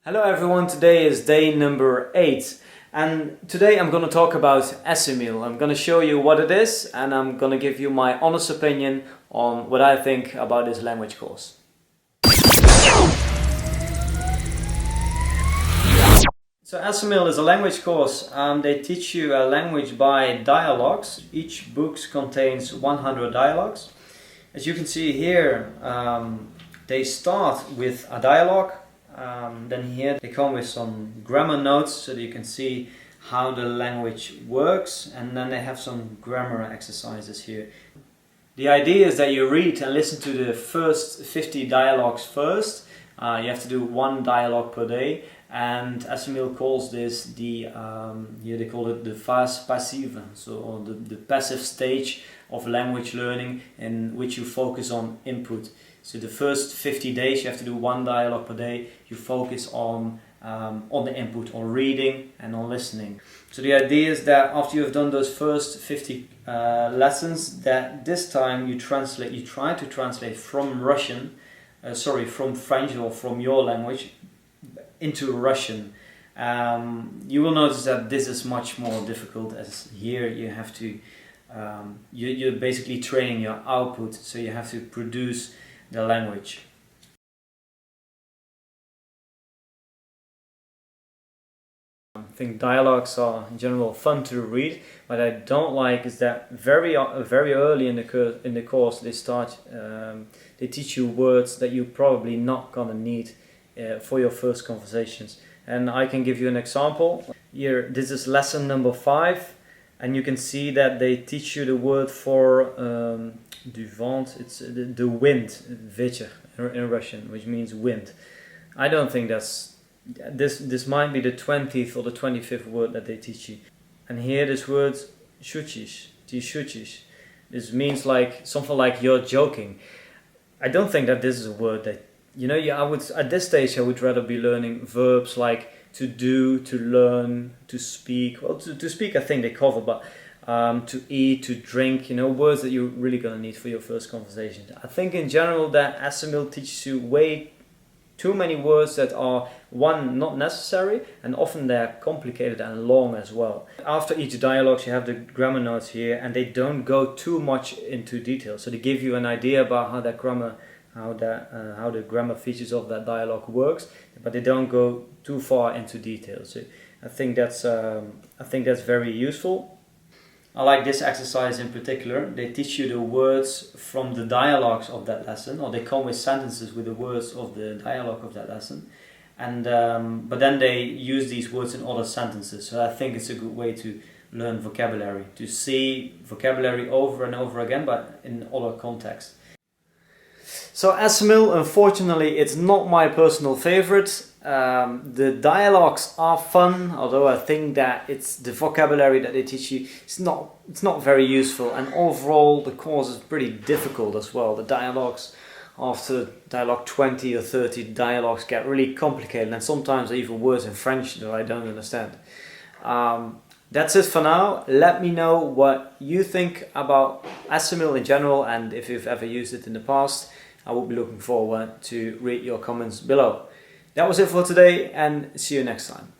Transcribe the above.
Hello everyone, today is day number 8 and today I'm going to talk about Assimil. I'm going to show you what it is and I'm going to give you my honest opinion on what I think about this language course. So Assimil is a language course. They teach you a language by dialogues. Each book contains 100 dialogues. As you can see here, they start with a dialogue. Then here they come with some grammar notes so that you can see how the language works, and then they have some grammar exercises here. The idea is that you read and listen to the first 50 dialogues first. You have to do one dialogue per day, and Assimil calls this the here they call it the Fastpass, so the passive stage of language learning in which you focus on input. So the first 50 days you have to do one dialogue per day. You focus on the input, on reading and on listening. So the idea is that after you've done those first 50 lessons, that this time you try to translate from from French or from your language into Russian. You will notice that this is much more difficult, as here you have to you're basically training your output, so you have to produce the language. I think dialogues are in general fun to read. What I don't like is that very early in the course they teach you words that you're probably not gonna need for your first conversations. And I can give you an example. Here, this is lesson number 5, and you can see that they teach you the word for du vent. It's the wind, ветер in Russian, which means wind. I don't think that's this might be the 20th or the 25th word that they teach you. And here this word шутишь, ты шутишь. This means like something like you're joking. I don't think that this is a word that I would at this stage I would rather be learning verbs like to do, to learn, to speak. Well, to speak I think they cover, but to eat, to drink, words that you're really gonna need for your first conversation. I think in general that Assimil teaches you way too many words that are, one, not necessary, and often they're complicated and long as well. After each dialogue you have the grammar notes here, and they don't go too much into detail, so they give you an idea about how the grammar features of that dialogue works, but they don't go too far into detail. So I think that's very useful. I like this exercise in particular. They teach you the words from the dialogues of that lesson, or they come with sentences with the words of the dialogue of that lesson, and but then they use these words in other sentences. So I think it's a good way to learn vocabulary, to see vocabulary over and over again, but in other contexts. So Assimil, unfortunately, it's not my personal favorite. The dialogues are fun, although I think that it's the vocabulary that they teach you, it's not very useful, and overall the course is pretty difficult as well. The dialogues, after dialogue 20 or 30 dialogues, get really complicated, and sometimes even words in French that I don't understand. That's it for now. Let me know what you think about Assimil in general, and if you've ever used it in the past. I will be looking forward to read your comments below. That was it for today, and see you next time.